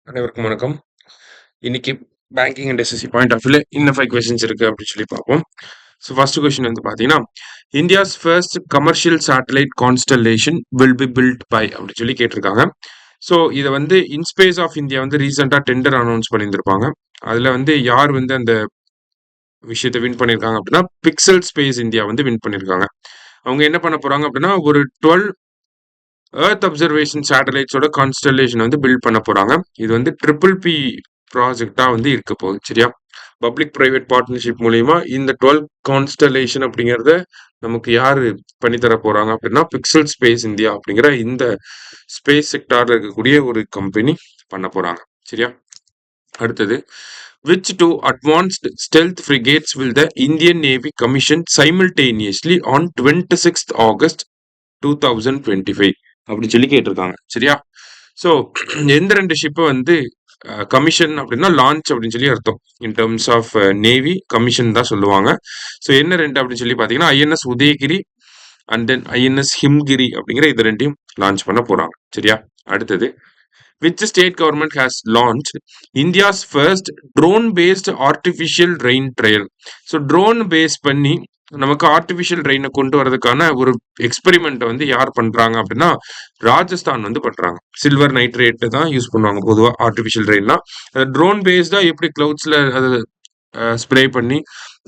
அனைவருக்கும் வணக்கம். இன்னைக்கு banking and SSC point of வியூல இன்னும் 5 கொஸ்டின்ஸ் இருக்கு அப்படின்னு சொல்லி பார்ப்போம். ஸோ ஃபர்ஸ்ட் கொஸ்டின் வந்து பார்த்தீங்கன்னா, India's first commercial satellite constellation will be built by அப்படின்னு சொல்லி கேட்டிருக்காங்க. ஸோ இதை வந்து இன்ஸ்பேஸ் ஆஃப் இந்தியா வந்து ரீசெண்டாக டெண்டர் அனௌன்ஸ் பண்ணியிருந்திருப்பாங்க. அதில் வந்து யார் வந்து அந்த விஷயத்தை வின் பண்ணியிருக்காங்க அப்படின்னா, பிக்சல் ஸ்பேஸ் இந்தியா வந்து வின் பண்ணியிருக்காங்க. அவங்க என்ன பண்ண போறாங்க அப்படின்னா, ஒரு 12 எர்த் அப்சர்வேஷன் சேட்டலைட்ஸோட கான்ஸ்டலேஷன் வந்து பில்ட் பண்ண போறாங்க. இது வந்து ட்ரிபிள் பி ப்ராஜெக்டா வந்து இருக்க போகுது. சரியா? பப்ளிக் பிரைவேட் பார்ட்னர்ஷிப் மூலியமா இந்த 12 கான்ஸ்டலேஷன் அப்படிங்கிறத நமக்கு யாரு பண்ணித்தர போறாங்க அப்படின்னா, பிக்சல் ஸ்பேஸ் இந்தியா அப்படிங்கிற இந்த ஸ்பேஸ் செக்டார்ல இருக்கக்கூடிய ஒரு கம்பெனி பண்ண போறாங்க. சரியா? அடுத்தது, which two advanced stealth frigates will the Indian Navy commission simultaneously on 26th August 2025 அப்படின்னு சொல்லி கேட்டிருக்காங்க. சரியா? ஸோ எந்த 2 ஷிப்பை வந்து கமிஷன் அப்படின்னா லான்ச் அப்படின்னு சொல்லி அர்த்தம். In terms of navy commission தான் சொல்லுவாங்க. ஸோ என்ன 2 அப்படின்னு சொல்லி பார்த்தீங்கன்னா, INS Udaygiri and then INS Himgiri அப்படிங்கிற இது 2யும் லான்ச் பண்ண போறாங்க. சரியா? அடுத்தது, which state government has launched India's first drone-based artificial rain trail. So drone base பண்ணி நமக்கு ஆர்டிஃபிஷியல் ரெயினை கொண்டு வரதுக்கான ஒரு எக்ஸ்பெரிமெண்ட் வந்து யார் பண்றாங்க அப்படின்னா, ராஜஸ்தான் வந்து பண்றாங்க. சில்வர் நைட்ரேட் தான் யூஸ் பண்ணுவாங்க பொதுவாக ஆர்டிஃபிஷியல் ரெயின்னா. அது ட்ரோன் பேஸ்டா எப்படி கிளவுட்ஸ்ல அது ஸ்ப்ரே பண்ணி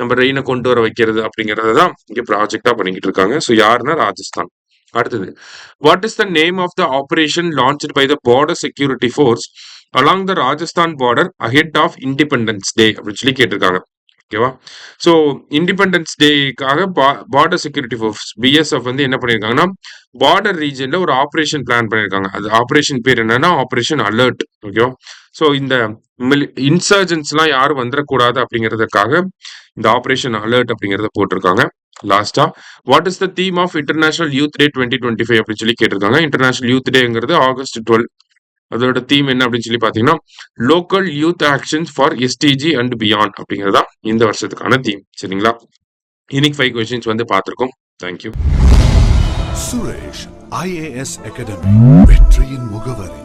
நம்ம ரெயினை கொண்டு வர வைக்கிறது அப்படிங்கறத தான் இங்க ப்ராஜெக்டா பண்ணிக்கிட்டு இருக்காங்க. ஸோ யாருன்னா ராஜஸ்தான். அடுத்தது, what is the name of the operation launched by the border security force along the Rajasthan border ahead of independence day அப்படின்னு சொல்லி கேட்டிருக்காங்க. ஓகேவா? ஸோ இண்டிபெண்டன்ஸ் டேக்காக பார்டர் செக்யூரிட்டி ஃபோர்ஸ் பிஎஸ்எஃப் வந்து என்ன பண்ணியிருக்காங்கன்னா, பார்டர் ரீஜன்ல ஒரு ஆப்ரேஷன் பிளான் பண்ணியிருக்காங்க. அது ஆப்ரேஷன் பேர் என்னன்னா ஆப்ரேஷன் அலர்ட். ஓகேவா? ஸோ இந்த இன்சர்ஜென்ட்ஸ்லாம் யாரும் வந்துடக்கூடாது அப்படிங்கிறதுக்காக இந்த ஆப்ரேஷன் அலர்ட் அப்படிங்கிறத போட்டிருக்காங்க. லாஸ்டா, what is the theme of international youth day 2025 அப்படின்னு சொல்லி கேட்டிருக்காங்க. இன்டர்நேஷனல் யூத் டேங்கிறது ஆகஸ்ட் 12. அதோட தீம் என்ன அப்படின்னு சொல்லி பாத்தீங்கன்னா, local youth actions for SDG and beyond அப்படிங்கிறதா இந்த வருஷத்துக்கான தீம். சரிங்களா? இன்னைக்கு 5 கொஸ்டின்ஸ் வந்து பார்த்திருக்கோம். தேங்க்யூ. சுரேஷ் IAS அகாடமி, வெற்றியின் முகவரி.